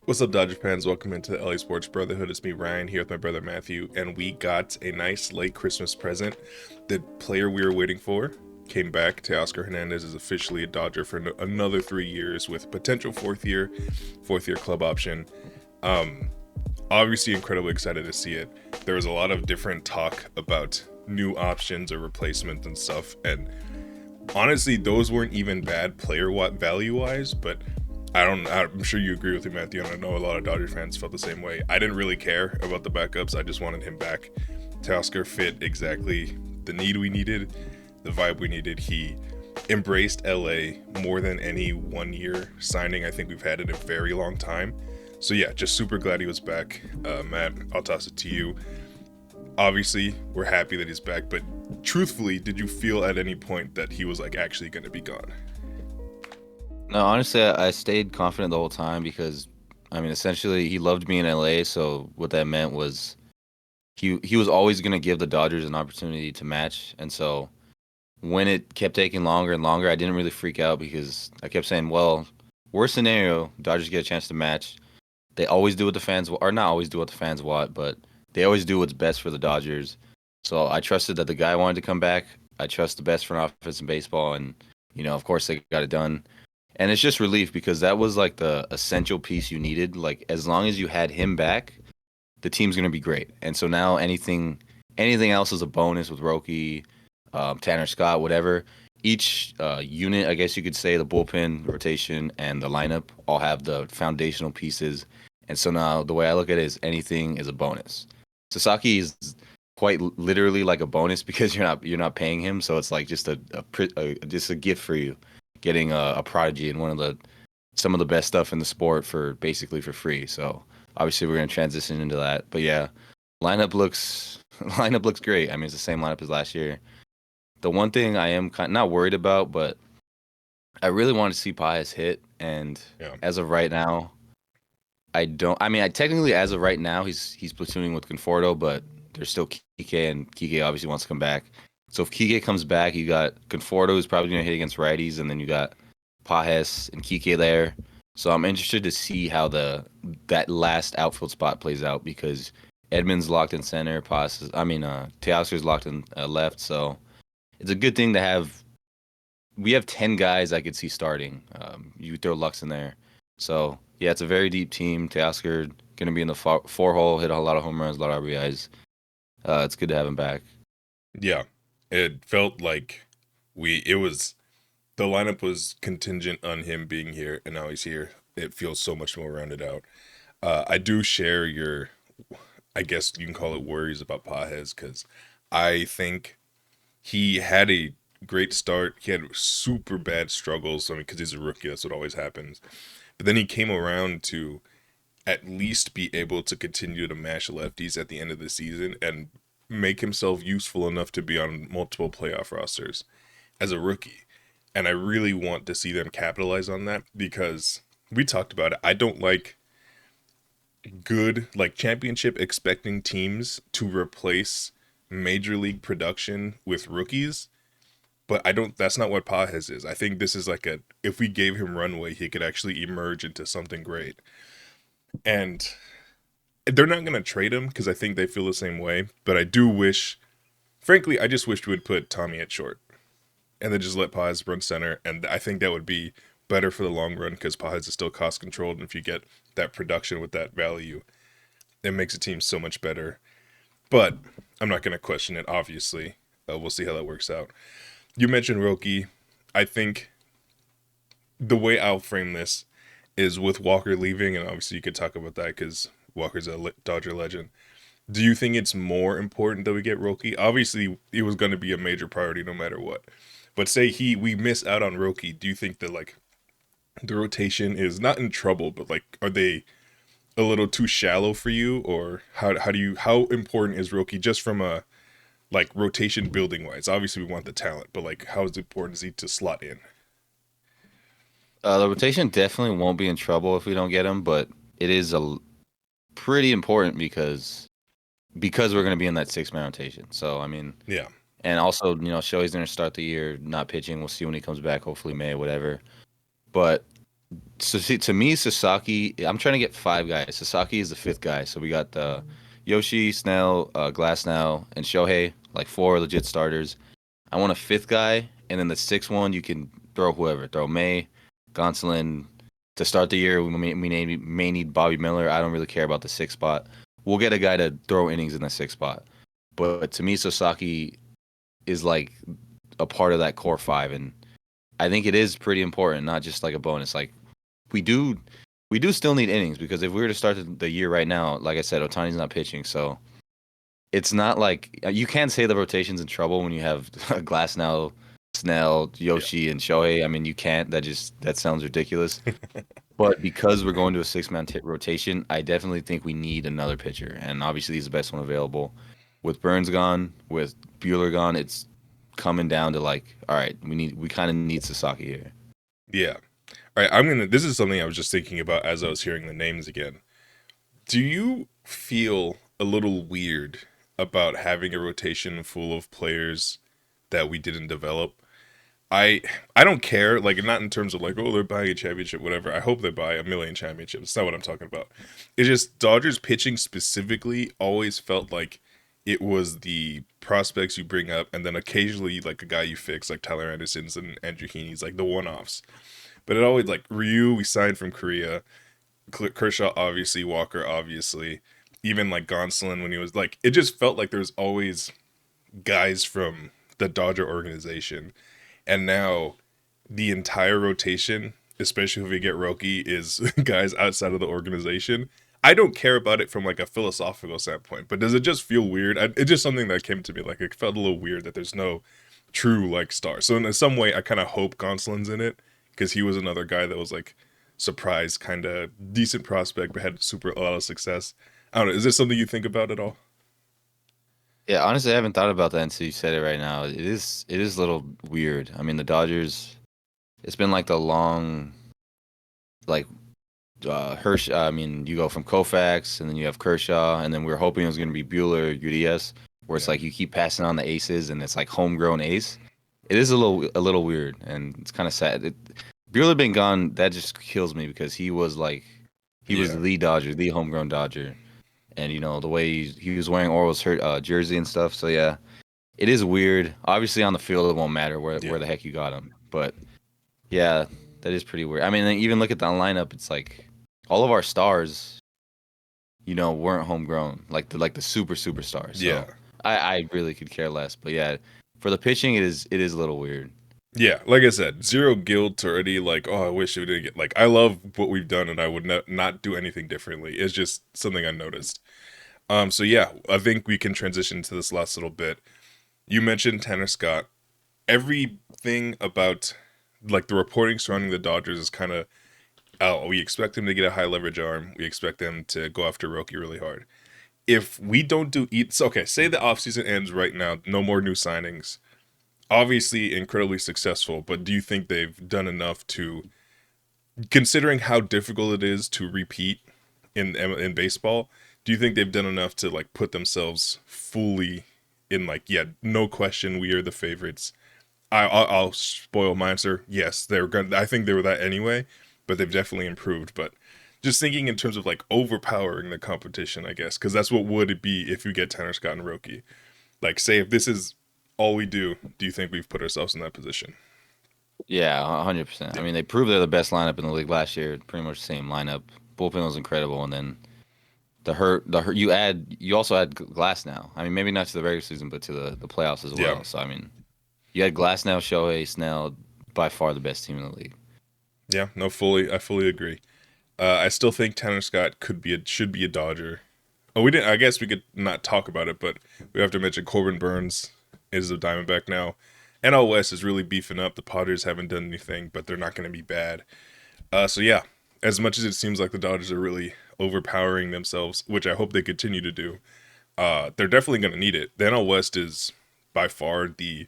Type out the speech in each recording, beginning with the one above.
What's up, Dodger fans? Welcome into the LA Sports Brotherhood. It's me, Ryan, here with my brother Matthew, and we got a nice late Christmas present. The player we were waiting for came back. Teoscar Hernandez is officially a Dodger for another 3 years with potential fourth year club option. Um, Obviously, incredibly excited to see it. There was a lot of different talk about new options or replacements and stuff, and honestly, those weren't even bad player value wise, but I'm sure you agree with me, Matthew, and I know a lot of Dodger fans felt the same way. I didn't really care about the backups. I just wanted him back. Teoscar fit exactly the need we needed, the vibe we needed. He embraced LA more than any 1 year signing I think we've had in a very long time. So yeah, just super glad he was back. Matt, I'll toss it to you. Obviously, we're happy that he's back, but truthfully, did you feel at any point that he was like actually going to be gone? No, honestly, I stayed confident the whole time because, I mean, essentially, he loved me in LA. So what that meant was he was always going to give the Dodgers an opportunity to match. And so when it kept taking longer and longer, I didn't really freak out because I kept saying, well, worst scenario, Dodgers get a chance to match. They always do what the fans, or not always do what the fans want, but they always do what's best for the Dodgers. So I trusted that the guy wanted to come back. I trust the best front office in baseball, and of course, they got it done. And it's just relief because that was like the essential piece you needed. Like as long as you had him back, the team's gonna be great. And so now anything else is a bonus with Roki, Tanner Scott, whatever. Each unit, I guess you could say, the bullpen, rotation, and the lineup all have the foundational pieces. And so now the way I look at it is anything is a bonus. Sasaki is quite literally like a bonus because you're not paying him, so it's like just just a gift for you, getting a prodigy and one of the some of the best stuff in the sport for basically for free. So obviously we're gonna transition into that. But yeah, lineup looks lineup looks great. I mean, it's the same lineup as last year. The one thing I am kind not worried about, but I really want to see Pius hit, and Yeah. as of right now, I don't. I mean, I technically as of right now, he's platooning with Conforto, but there's still Kike, and Kike obviously wants to come back. So if Kike comes back, you got Conforto who's probably going to hit against righties, and then you got Pajes and Kike there. So I'm interested to see how the that last outfield spot plays out because Edmonds locked in center, Teoscar's locked in left. So it's a good thing to have. We have 10 guys I could see starting. You throw Lux in there. So, yeah, it's a very deep team. Teoscar going to be in the four hole, hit a lot of home runs, a lot of RBIs. It's good to have him back. Yeah. It felt like it was, the lineup was contingent on him being here, and now he's here. It feels so much more rounded out. I do share your, I guess you can call it worries about Pajes, because I think he had a great start. He had super bad struggles. I mean, because he's a rookie, that's what always happens. But then he came around to at least be able to continue to mash lefties at the end of the season and make himself useful enough to be on multiple playoff rosters as a rookie. And I really want to see them capitalize on that because we talked about it. I don't like good, like championship expecting teams to replace major league production with rookies. But I don't, that's not what Pajes is. I think this is like if we gave him runway, he could actually emerge into something great. And they're not going to trade him because I think they feel the same way. But I do wish, frankly, I just wished we would put Tommy at short and then just let Paz run center. And I think that would be better for the long run because Paz is still cost controlled. And if you get that production with that value, it makes a team so much better. But I'm not going to question it, obviously. We'll see how that works out. You mentioned Roki. I think the way I'll frame this is with Walker leaving, and obviously you could talk about that because Walker's a Dodger legend. Do you think it's more important that we get Roki? Obviously, it was going to be a major priority no matter what. But say we miss out on Roki, do you think that like the rotation is not in trouble, but like are they a little too shallow for you, or how important is Roki just from a like rotation building wise? Obviously, we want the talent, but like how important is he to slot in? The rotation definitely won't be in trouble if we don't get him, but it is pretty important because we're going to be in that 6-man rotation. So I mean, Yeah, and also Shohei's going to start the year not pitching. We'll see when he comes back. Hopefully May, whatever. But So see, to me, Sasaki, I'm trying to get five guys. Sasaki is the fifth guy. So we got the Yoshi, Snell, Glass now, and Shohei, like four legit starters. I want a fifth guy, and then the sixth one you can throw whoever. Throw May, Gonsolin. To start the year, may need Bobby Miller. I don't really care about the sixth spot. We'll get a guy to throw innings in the sixth spot. But to me, Sasaki is like a part of that core five, and I think it is pretty important, not just like a bonus. Like we do, we do still need innings because if we were to start the year right now, like I said, Otani's not pitching, so it's not like you can't say the rotation's in trouble when you have Glass now, Snell, Yeah. Yoshi, and Shohei. I mean, you can't. That sounds ridiculous. But because we're going to a six-man rotation, I definitely think we need another pitcher, and obviously he's the best one available. With Burns gone, with Bueller gone, it's coming down to like, all right, we kind of need Sasaki here. Yeah. All right. This is something I was just thinking about as I was hearing the names again. Do you feel a little weird about having a rotation full of players that we didn't develop? I I don't care, like not in terms of like, oh, they're buying a championship, whatever. I hope they buy a million championships. It's not what I'm talking about. It's just Dodgers pitching specifically always felt like it was the prospects you bring up, and then occasionally like a guy you fix, like Tyler Anderson's and Andrew Heaney's, like the one-offs. But it always like Ryu, we signed from Korea. Kershaw, obviously. Walker, obviously. Even like Gonsolin when he was like, it just felt like there was always guys from the Dodger organization. And now the entire rotation, especially if we get Roki, is guys outside of the organization. I don't care about it from like a philosophical standpoint, but does it just feel weird? It's just something that came to me. Like it felt a little weird that there's no true like star. So in some way, I kind of hope Gonsolin's in it because he was another guy that was like surprise, kind of decent prospect, but had a lot of success. I don't know. Is this something you think about at all? Yeah, honestly, I haven't thought about that until you said it right now. It is a little weird. I mean, the Dodgers. It's been like the long, like Hirsch. I mean, you go from Koufax, and then you have Kershaw, and then we are hoping it was going to be Bueller, UDS, where it's Yeah. like you keep passing on the aces, and it's like homegrown ace. It is a little weird, and it's kind of sad. Bueller being gone, that just kills me because he was Yeah. the Dodger, the homegrown Dodger, and the way he was wearing Orioles jersey and stuff. So yeah, it is weird. Obviously, on the field, it won't matter where Yeah. the heck you got him, but yeah, that is pretty weird. I mean, even look at the lineup. It's like all of our stars, weren't homegrown, like the superstars. Yeah. So I really could care less. But yeah, for the pitching, it is a little weird. Yeah, like I said, zero guilt or any like, oh, I wish we didn't get like. I love what we've done, and I would not do anything differently. It's just something I noticed. So yeah, I think we can transition to this last little bit. You mentioned Tanner Scott. Everything about like the reporting surrounding the Dodgers is kind of, oh, we expect him to get a high leverage arm. We expect them to go after Roki really hard. If we don't do eats, okay, say the offseason ends right now, no more new signings. Obviously incredibly successful, but do you think they've done enough to, considering how difficult it is to repeat in baseball, do you think they've done enough to like put themselves fully in like, yeah, no question we are the favorites? I'll spoil my answer. Yes, they're going. I think they were that anyway, but they've definitely improved. But just thinking in terms of like overpowering the competition, I guess, because that's what would it be if you get Tanner Scott and Roki. Like, say if this is all we do you think we've put ourselves in that position? Yeah, 100%. I Yeah, mean, they proved they're the best lineup in the league last year. Pretty much the same lineup. Bullpen was incredible, and then the hurt. You also add Glass now. I mean, maybe not to the regular season, but to the playoffs as yeah, well. So I mean, you had Glass now, Shohei, Snell, by far the best team in the league. yeah. No, I fully agree. I still think Tanner Scott should be a Dodger. Oh, we didn't. I guess we could not talk about it, but we have to mention Corbin Burns is a Diamondback now. NL West is really beefing up. The Padres haven't done anything, but they're not going to be bad. So yeah, as much as it seems like the Dodgers are really overpowering themselves, which I hope they continue to do, they're definitely going to need it. The NL West is by far the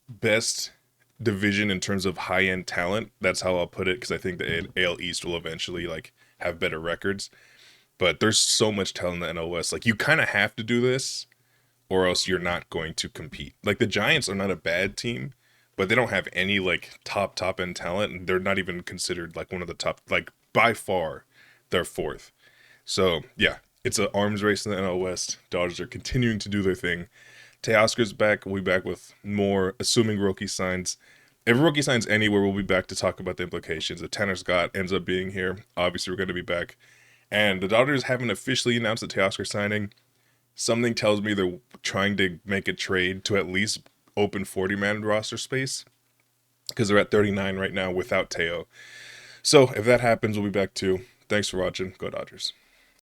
best division in terms of high end talent. That's how I'll put it because I think the AL East will eventually like have better records. But there's so much talent in the NL West. Like you kind of have to do this, or else you're not going to compete. Like the Giants are not a bad team, but they don't have any like top end talent, and they're not even considered like one of the top, like by far they're fourth. So yeah, it's an arms race in the NL West. Dodgers are continuing to do their thing. Teoscar's back. We'll be back with more, assuming Roki signs. If Roki signs anywhere, we'll be back to talk about the implications. If Tanner Scott ends up being here, obviously we're going to be back. And the Dodgers haven't officially announced the Teoscar signing. Something tells me they're trying to make a trade to at least open 40-man roster space because they're at 39 right now without Teo. So if that happens, we'll be back too. Thanks for watching. Go Dodgers.